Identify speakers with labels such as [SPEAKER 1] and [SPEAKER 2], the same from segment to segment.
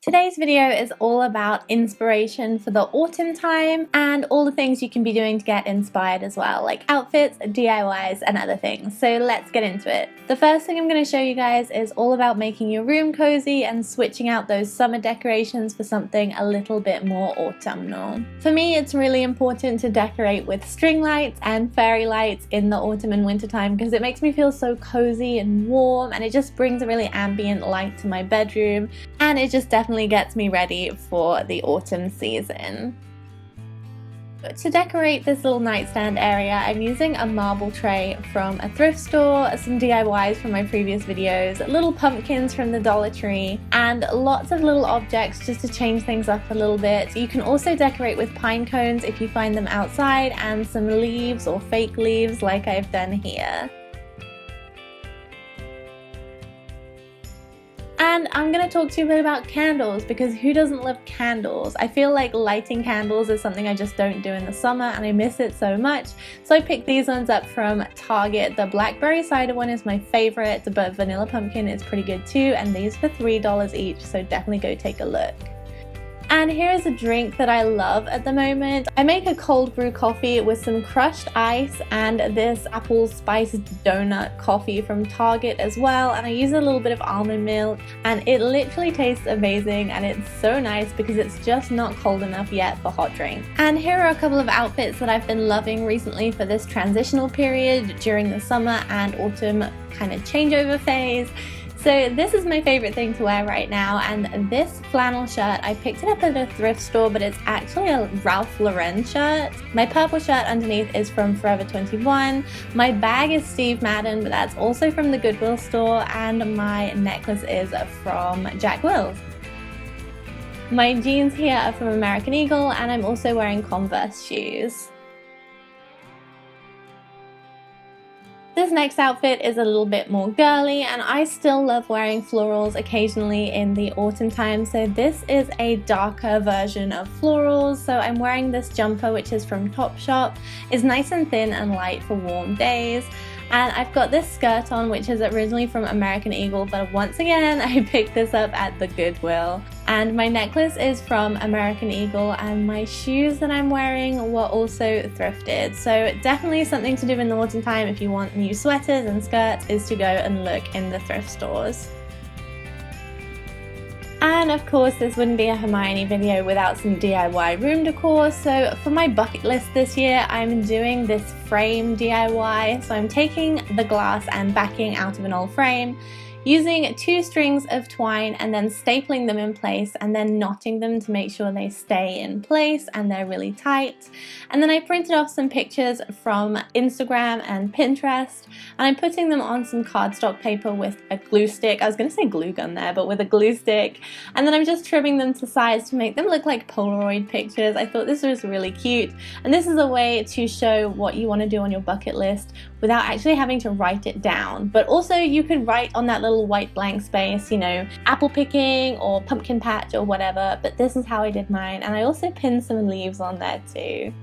[SPEAKER 1] Today's video is all about inspiration for the autumn time and all the things you can be doing to get inspired as well, like outfits, DIYs and other things. So let's get into it. The first thing I'm going to show you guys is all about making your room cozy and switching out those summer decorations for something a little bit more autumnal. For me, it's really important to decorate with string lights and fairy lights in the autumn and winter time because it makes me feel so cozy and warm, and it just brings a really ambient light to my bedroom, and it just definitely gets me ready for the autumn season. To decorate this little nightstand area, I'm using a marble tray from a thrift store, some DIYs from my previous videos, little pumpkins from the Dollar Tree, and lots of little objects just to change things up a little bit. You can also decorate with pine cones if you find them outside, and some leaves or fake leaves like I've done here. And I'm going to talk to you a bit about candles, because who doesn't love candles? I feel like lighting candles is something I just don't do in the summer and I miss it so much. So I picked these ones up from Target. The blackberry cider one is my favorite, but vanilla pumpkin is pretty good too, and these for $3 each, so definitely go take a look. And here is a drink that I love at the moment. I make a cold brew coffee with some crushed ice and this apple spiced donut coffee from Target as well, and I use a little bit of almond milk, and it literally tastes amazing, and it's so nice because it's just not cold enough yet for hot drink. And here are a couple of outfits that I've been loving recently for this transitional period during the summer and autumn kind of changeover phase. So this is my favorite thing to wear right now, and this flannel shirt, I picked it up at a thrift store, but it's actually a Ralph Lauren shirt. My purple shirt underneath is from Forever 21. My bag is Steve Madden, but that's also from the Goodwill store, and my necklace is from Jack Wills. My jeans here are from American Eagle, and I'm also wearing Converse shoes. This next outfit is a little bit more girly, and I still love wearing florals occasionally in the autumn time, so this is a darker version of florals. So I'm wearing this jumper, which is from Topshop. It's nice and thin and light for warm days. And I've got this skirt on, which is originally from American Eagle, but once again I picked this up at the Goodwill. And my necklace is from American Eagle, and my shoes that I'm wearing were also thrifted. So definitely something to do in the autumn time if you want new sweaters and skirts, is to go and look in the thrift stores. And of course, this wouldn't be a Hermione video without some DIY room decor. So for my bucket list this year, I'm doing this frame DIY. So I'm taking the glass and backing out of an old frame, using 2 strings of twine and then stapling them in place and then knotting them to make sure they stay in place and they're really tight. And then I printed off some pictures from Instagram and Pinterest, and I'm putting them on some cardstock paper with a glue stick. I was going to say glue gun there, but with a glue stick. And then I'm just trimming them to size to make them look like Polaroid pictures. I thought this was really cute, and this is a way to show what you want to do on your bucket list without actually having to write it down. But also you could write on that little white blank space, you know, apple picking or pumpkin patch or whatever, but this is how I did mine, and I also pinned some leaves on there too.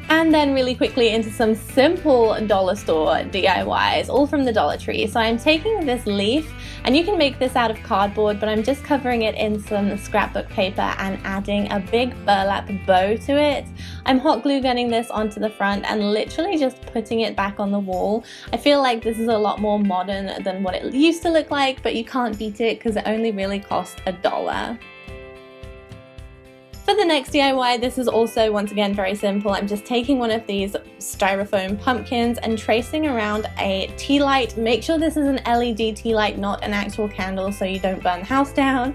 [SPEAKER 1] And then really quickly into some simple dollar store DIYs, all from the Dollar Tree. So I'm taking this leaf, and you can make this out of cardboard, but I'm just covering it in some scrapbook paper and adding a big burlap bow to it. I'm hot glue gunning this onto the front and literally just putting it back on the wall. I feel like this is a lot more modern than what it used to look like, but you can't beat it because it only really cost $1. For the next DIY, this is also once again very simple. I'm just taking one of these styrofoam pumpkins and tracing around a tea light. Make sure this is an LED tea light, not an actual candle, so you don't burn the house down.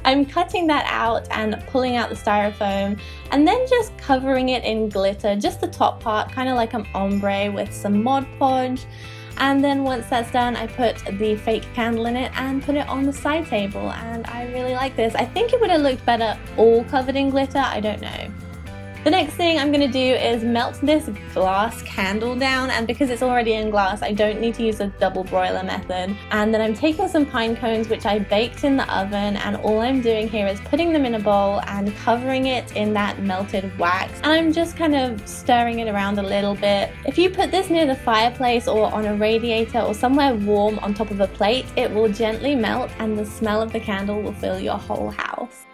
[SPEAKER 1] I'm cutting that out and pulling out the styrofoam, and then just covering it in glitter, just the top part, kind of like an ombre with some Mod Podge. And then once that's done, I put the fake candle in it and put it on the side table, and I really like this. I think it would have looked better all covered in glitter, I don't know. The next thing I'm going to do is melt this glass candle down, and because it's already in glass I don't need to use a double broiler method. And then I'm taking some pine cones which I baked in the oven, and all I'm doing here is putting them in a bowl and covering it in that melted wax, and I'm just kind of stirring it around a little bit. If you put this near the fireplace or on a radiator or somewhere warm on top of a plate, it will gently melt and the smell of the candle will fill your whole house.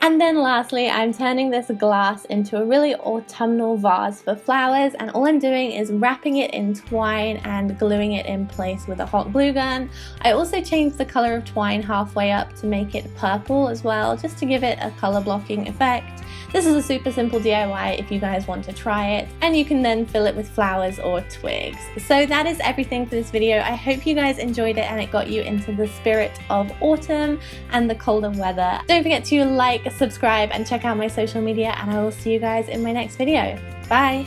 [SPEAKER 1] And then lastly, I'm turning this glass into a really autumnal vase for flowers, and all I'm doing is wrapping it in twine and gluing it in place with a hot glue gun. I also changed the color of twine halfway up to make it purple as well, just to give it a color blocking effect. This is a super simple DIY if you guys want to try it, and you can then fill it with flowers or twigs. So that is everything for this video. I hope you guys enjoyed it and it got you into the spirit of autumn and the colder weather. Don't forget to like, subscribe, and check out my social media, and I will see you guys in my next video. Bye!